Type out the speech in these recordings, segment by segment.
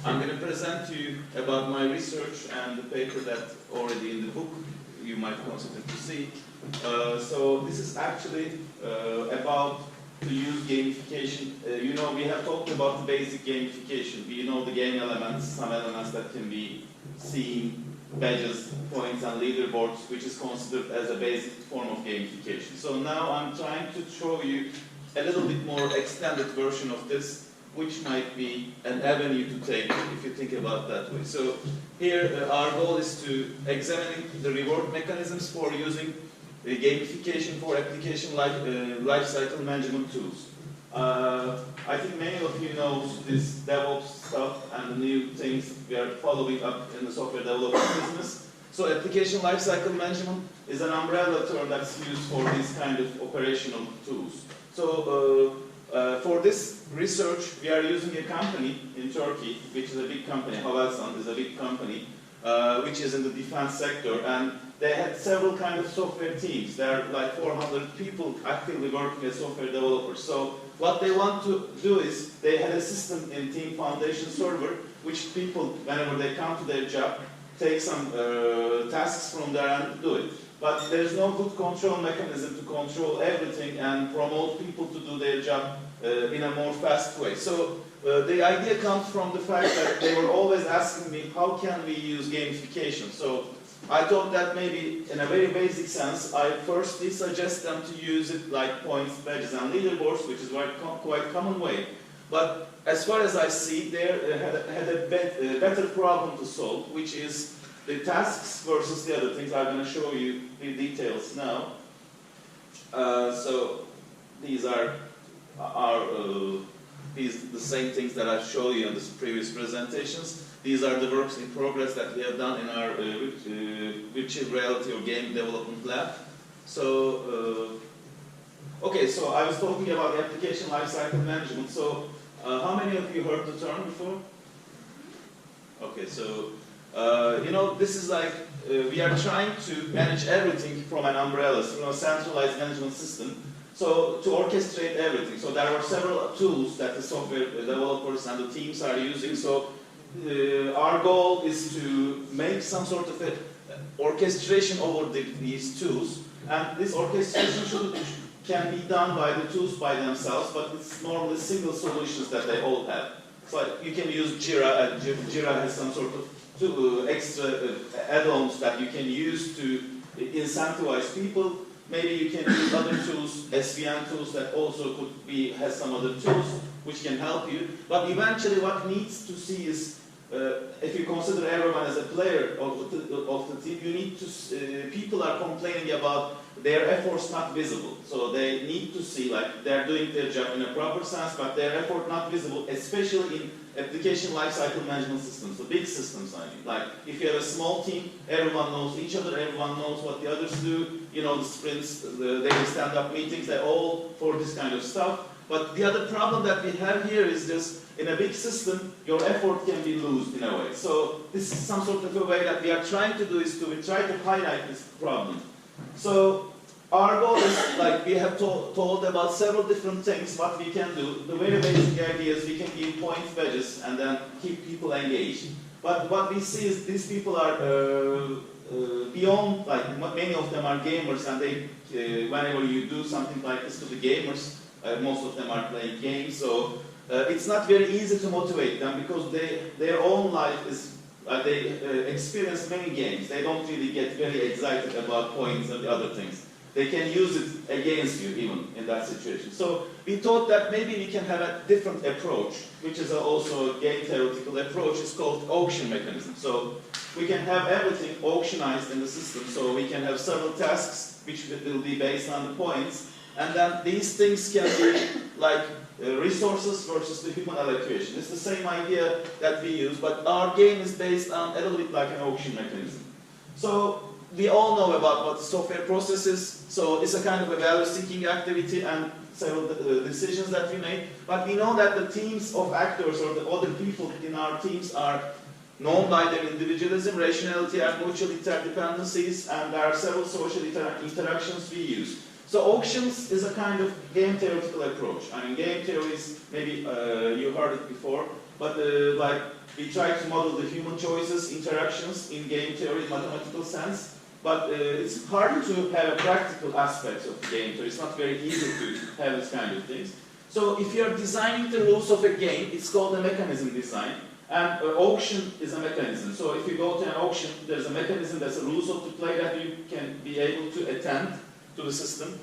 I'm going to present to you about my research and the paper that's already in the book you might consider to see. So this is actually about to use gamification. You know, we have talked about the basic gamification. We know the game elements, some elements that can be seen, badges, points, and leaderboards, which is considered as a basic form of gamification. So now I'm trying to show you a little bit more extended version of this, which might be an avenue to take if you think about that way. So here our goal is to examine the reward mechanisms for using gamification for application lifecycle management tools. I think many of you know this DevOps stuff and the new things we are following up in the software development business. So application lifecycle management is an umbrella term that's used for these kind of operational tools. So for this research, we are using a company in Turkey, which is a big company. Havelsan is a big company, which is in the defense sector, and they had several kind of software teams. There are like 400 people actively working as software developers. So what they want to do is they had a system in Team Foundation server, which people, whenever they come to their job, take some tasks from there and do it. But there's no good control mechanism to control everything and promote people to do their job in a more fast way. So the idea comes from the fact that they were always asking me, how can we use gamification? So I thought that maybe in a very basic sense, I firstly suggest them to use it like points, badges, and leaderboards, which is quite common way. But as far as I see, they had a better problem to solve, which is the tasks versus the other things. I'm going to show you the details now. So these are the same things that I've shown you in the previous presentations. These are the works in progress that we have done in our virtual reality or game development lab. So, okay, so I was talking about application lifecycle management. So, how many of you heard the term before? Okay, so, you know, this is like, we are trying to manage everything from an umbrella, you know, centralized management system. So, to orchestrate everything. So, there are several tools that the software developers and the teams are using. So, our goal is to make some sort of orchestration over these tools, and this orchestration can be done by the tools by themselves, but it's normally single solutions that they all have. So you can use Jira, and Jira has some sort of extra add-ons that you can use to incentivize people. Maybe you can use other tools, SVN tools that also could be, has some other tools which can help you. But eventually what needs to see is, if you consider everyone as a player of the team, you need to, people are complaining about their efforts not visible. So they need to see like they're doing their job in a proper sense, but their effort not visible, especially in application lifecycle management systems, the big systems I mean. Like if you have a small team, everyone knows each other, everyone knows what the others do, you know, the sprints, the daily stand-up meetings, they're all for this kind of stuff. But the other problem that we have here is just, in a big system, your effort can be lost in a way. So this is some sort of a way that we are trying to do is to try to highlight this problem. So our goal is, like we have told about several different things, what we can do. The very basic idea is we can give points, badges, and then keep people engaged. But what we see is these people are beyond, like many of them are gamers, and they, whenever you do something like this to the gamers, most of them are playing games, so it's not very easy to motivate them because their own life is, they experience many games. They don't really get very excited about points and the other things. They can use it against you even in that situation. So we thought that maybe we can have a different approach, which is also a game theoretical approach. It's called auction mechanism. So we can have everything auctionized in the system. So we can have several tasks which will be based on the points. And then these things can be like resources versus the human allocation. It's the same idea that we use, but our game is based on a little bit like an auction mechanism. So we all know about what the software process is. So it's a kind of a value-seeking activity and several decisions that we make. But we know that the teams of actors or the other people in our teams are known by their individualism, rationality, and mutual interdependencies, and there are several social interactions we use. So auctions is a kind of game theoretical approach. I mean, game theory is, maybe you heard it before, but like we try to model the human choices, interactions in game theory, mathematical sense. But it's hard to have a practical aspect of the game theory. It's not very easy to have this kind of things. So if you're designing the rules of a game, it's called a mechanism design. And auction is a mechanism. So if you go to an auction, there's a mechanism, there's a rules of the play that you can be able to attend to the system.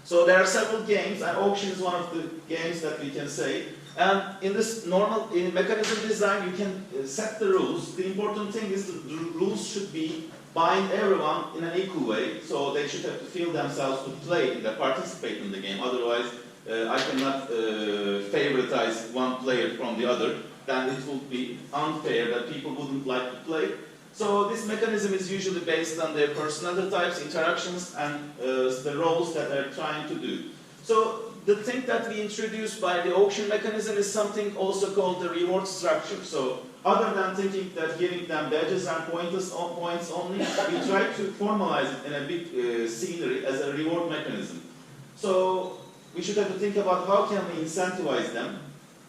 So there are several games, and auction is one of the games that we can say. And in this in mechanism design, you can set the rules. The important thing is the rules should bind everyone in an equal way. So they should have to feel themselves to play, to participate in the game. Otherwise, I cannot favoritize one player from the other. Then it would be unfair that people wouldn't like to play. So this mechanism is usually based on their personality types, interactions, and the roles that they're trying to do. So the thing that we introduced by the auction mechanism is something also called the reward structure. So other than thinking that giving them badges and points only, we try to formalize it in a big scenery as a reward mechanism. So we should have to think about how can we incentivize them,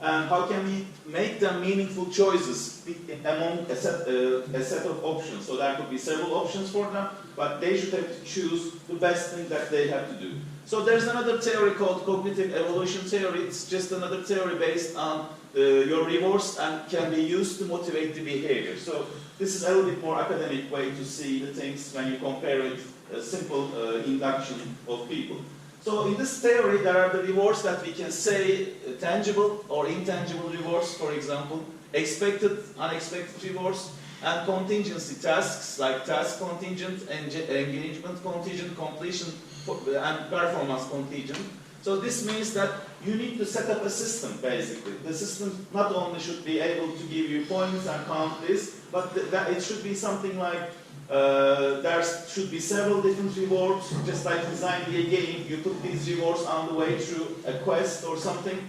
and how can we make them meaningful choices among a set of options. So there could be several options for them, but they should have to choose the best thing that they have to do. So there's another theory called cognitive evolution theory. It's just another theory based on your rewards and can be used to motivate the behavior. So this is a little bit more academic way to see the things when you compare it, a simple induction of people. So in this theory, there are the rewards that we can say tangible or intangible rewards, for example, expected, unexpected rewards, and contingency tasks like task contingent, engagement contingent, completion and performance contingent. So this means that you need to set up a system, basically. The system not only should be able to give you points and count this, but it should be something like there should be several different rewards, just like designing a game. You put these rewards on the way through a quest or something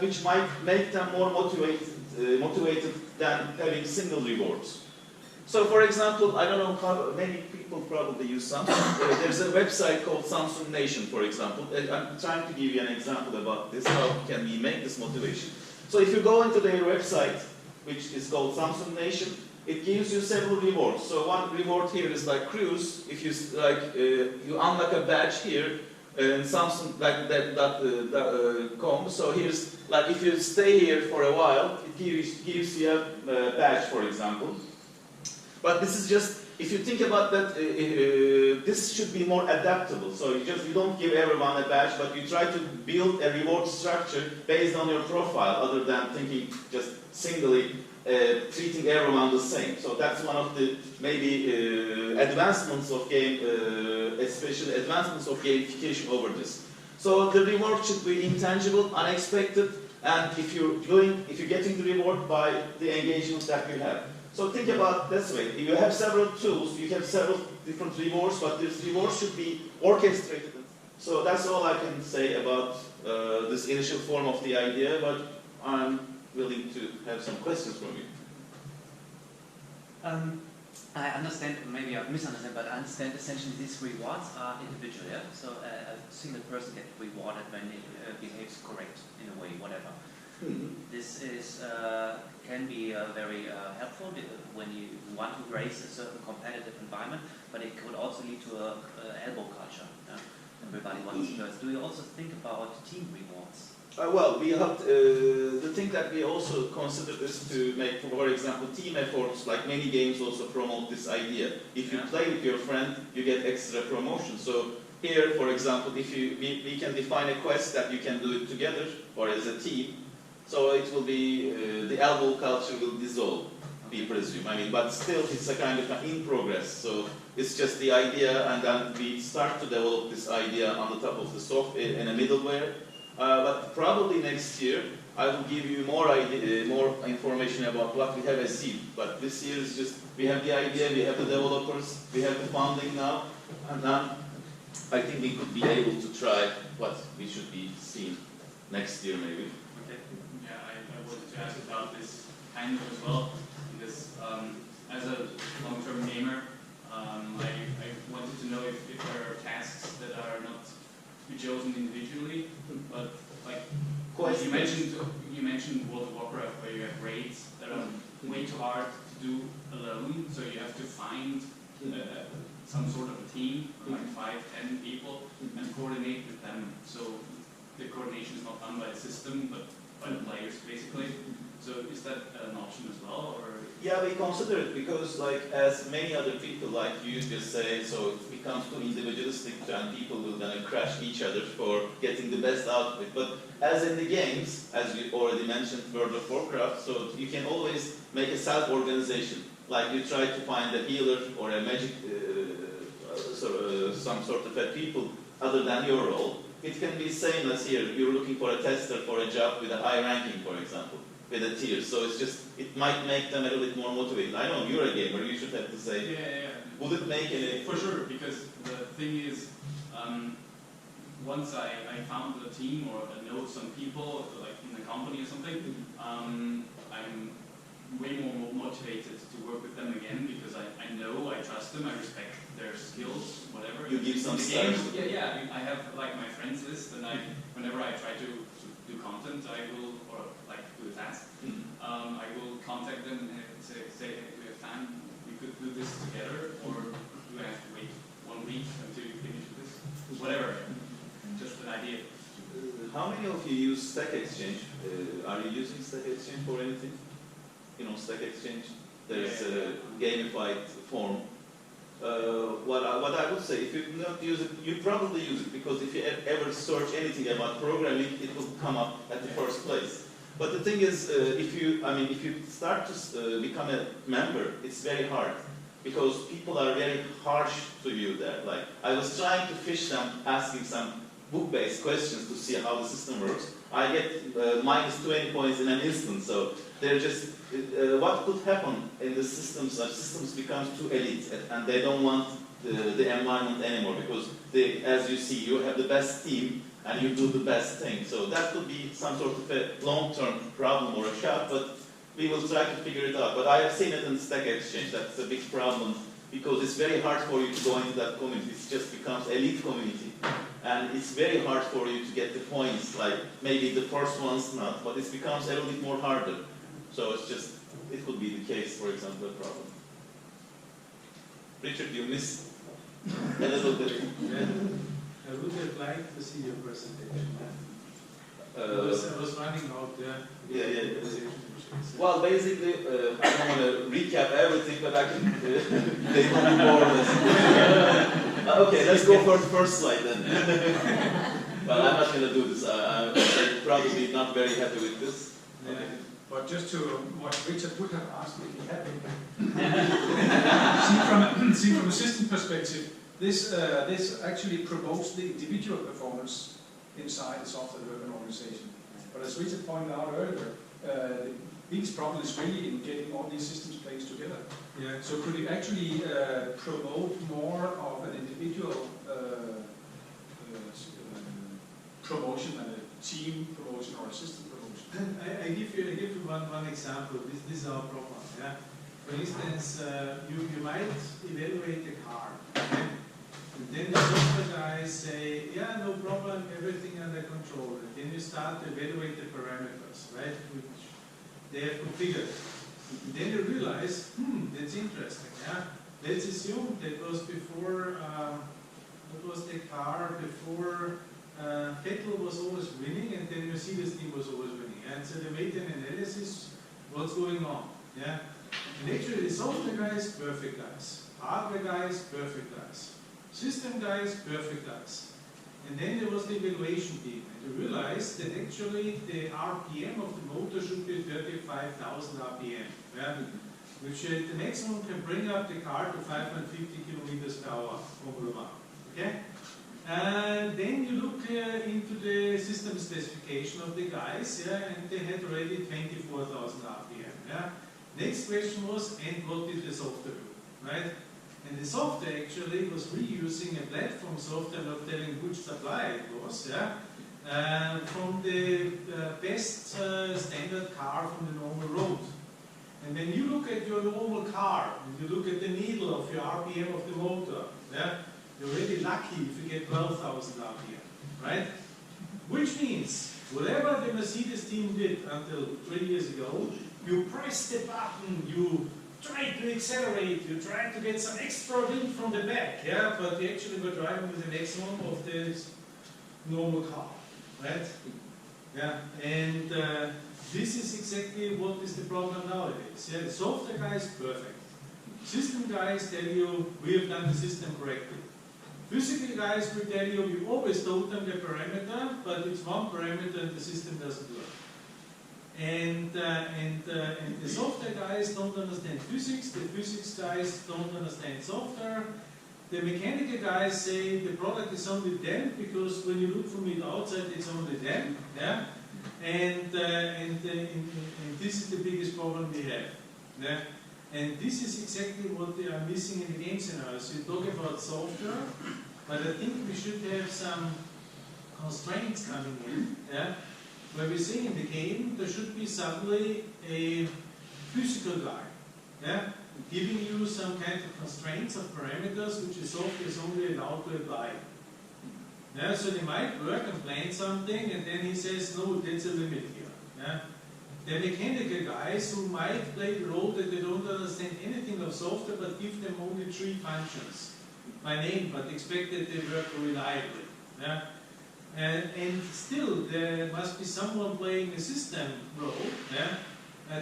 which might make them more motivated than having single rewards. So for example, I don't know how many people probably use Samsung. There's a website called Samsung Nation, for example. I'm trying to give you an example about this, how can we make this motivation. So if you go into their website, which is called Samsung Nation, it gives you several rewards. So one reward here is like cruise. If you you unlock a badge here in Samsung com. So here's like if you stay here for a while, it gives you a badge, for example. But this is just, if you think about that, this should be more adaptable. So you don't give everyone a badge, but you try to build a reward structure based on your profile, other than thinking just singly treating everyone the same. So that's one of the maybe advancements of game, especially advancements of gamification over this. So the reward should be intangible, unexpected, and if you're getting the reward by the engagement that you have. So think about this way. If you have several tools, you have several different rewards, but these rewards should be orchestrated. So that's all I can say about this initial form of the idea, but I'm willing to have some questions from you. I understand, maybe I misunderstand, but I understand essentially these rewards are individual, yeah? So a single person gets rewarded when it behaves correct in a way, whatever. This is can be very helpful when you want to raise a certain competitive environment, but it could also lead to a elbow culture. Yeah? Everybody wants first. Do you also think about team rewards? Well, we have the thing that we also consider is to make, for example, team efforts. Like many games also promote this idea. If you play with your friend, you get extra promotion. So here, for example, if we can define a quest that you can do it together or as a team. So it will be, the elbow culture will dissolve, we presume. I mean, but still it's a kind of in progress. So it's just the idea, and then we start to develop this idea on the top of the software in a middleware. But probably next year, I will give you more information about what we have as seed. But this year is just, we have the idea, we have the developers, we have the funding now, and then I think we could be able to try what we should be seeing next year maybe. To ask about this kind of as well, because as a long-term gamer, I wanted to know if there are tasks that are not to be chosen individually, but like you mentioned, you mentioned World of Warcraft where you have raids that are way too hard to do alone, so you have to find some sort of a team, like 5, 10 people, and coordinate with them. So the coordination is not done by the system, but by the players, basically. So is that an option as well, or? Yeah, we consider it because, like, as many other people, like you just say, so it becomes too individualistic and people will then crash each other for getting the best out of it. But as in the games, as you already mentioned, World of Warcraft, so you can always make a self-organization. Like you try to find a healer or a magic, some sort of a people other than your role. It can be same as here. You're looking for a tester for a job with a high ranking, for example, with a tier. So it's just, it might make them a little bit more motivated. I know you're a gamer, you should have to say. Yeah. Would it make any? For sure, because the thing is, once I found a team or I know some people, like in a company or something, I'm way more motivated to work with them again because I know, I trust them, I respect their skills, whatever. You give some games. Yeah. I have like my friends list, and whenever I try to do content, I will, or like do a task, I will contact them and say, hey, do you have time? We could do this together, or do I have to wait 1 week until you finish this? Whatever. Just an idea. How many of you use Stack Exchange? Are you using Stack Exchange for anything? You know, Stack Exchange, there's a gamified form. What I would say, if you do not use it, you probably use it because if you ever search anything about programming, it will come up at the first place. But the thing is, if you start to become a member, it's very hard because people are very harsh to you there. Like I was trying to fish them, asking some book-based questions to see how the system works. I get minus 20 points in an instant. So they're just what could happen in the systems? Systems become too elite, and they don't want the environment anymore because they, as you see, you have the best team and you do the best thing. So that could be some sort of a long-term problem or a shot, but we will try to figure it out. But I have seen it in Stack Exchange. That's a big problem because it's very hard for you to go into that community. It just becomes elite community. And it's very hard for you to get the points, like maybe the first one's not, but it becomes a little bit more harder. So it's just, it could be the case, for example, a problem. Richard, you missed a little bit. I would have liked to see your presentation. I was running out there. Yeah. Well, basically, I don't want to recap everything, but I can, they will be more or less. Okay, let's go for the first slide then. Well, I'm not going to do this. I'm probably not very happy with this. Okay. But just to what Richard would have asked me if he had been. see from a system perspective, this actually promotes the individual performance inside the software-driven organization. But as Richard pointed out earlier, the biggest problem is really in getting all these systems placed together. Yeah. So could you actually promote more of an individual promotion than a team promotion or a system promotion? I give you one example. This is our problem. Yeah. For instance, you might evaluate the car, okay? And then the software guys say, yeah, no problem, everything under control. And then you start to evaluate the parameters, right, which they have configured. And then you realize, that's interesting. Yeah. Let's assume that was before. That was the car before. Vettel was always winning, and then Mercedes team was always winning. And so they made an analysis, what's going on. Yeah? And actually the software guys, perfect guys. Hardware guys, perfect guys. System guys, perfect guys. And then there was the evaluation team. And you realized that actually the RPM of the motor should be 35,000 RPM. Yeah? Which at the maximum can bring up the car to 550 kilometers per hour over the mile. Okay? And then you look into the system specification of the guys, yeah, and they had already 24,000 RPM. Yeah. Next question was, and what did the software do, right? And the software actually was reusing a platform software, not telling which supplier it was, yeah, from the best standard car from the normal road. And when you look at your normal car, and you look at the needle of your RPM of the motor, yeah, you're really lucky if you get 12,000 RPM, right? Which means Whatever the Mercedes team did until 3 years ago, you press the button, you try to accelerate, you try to get some extra wind from the back, yeah, but you actually were driving with the maximum of the normal car, right? Yeah, and this is exactly what is the problem nowadays. Yeah, the software guy is perfect. System guys tell you, we have done the system correctly. Physical guys will tell you, we always told them the parameter, but it's one parameter and the system doesn't work. And the software guys don't understand physics, the physics guys don't understand software. The mechanical guys say the product is only them, because when you look from it outside, it's only them. Yeah? And this is the biggest problem we have. Yeah? And this is exactly what they are missing in the game scenarios. You talk about software, but I think we should have some constraints coming in, yeah? Where we say in the game there should be suddenly a physical guy, yeah? Giving you some kind of constraints of parameters which the software is only allowed to apply. Yeah? So they might work and plan something, and then he says, no, that's a limit here. Yeah? The mechanical guys who might play the role that they don't understand anything of software, but give them only 3 functions by name, but expect that they work reliably. Yeah? And still, there must be someone playing a system role, yeah?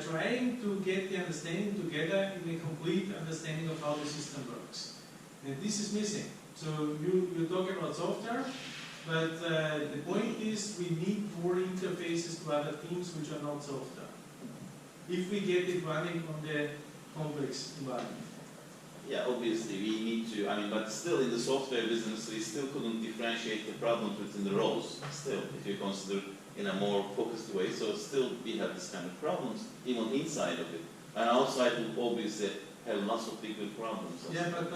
Trying to get the understanding together in a complete understanding of how the system works. And this is missing. So you talk about software, but the point is we need more interfaces to other teams which are not software, if we get it running on the complex environment. Yeah, obviously we need to, but still in the software business we still couldn't differentiate the problems within the roles, still, if you consider in a more focused way, so still we have this kind of problems, even inside of it. And outside will obviously have lots of bigger problems. Yeah, but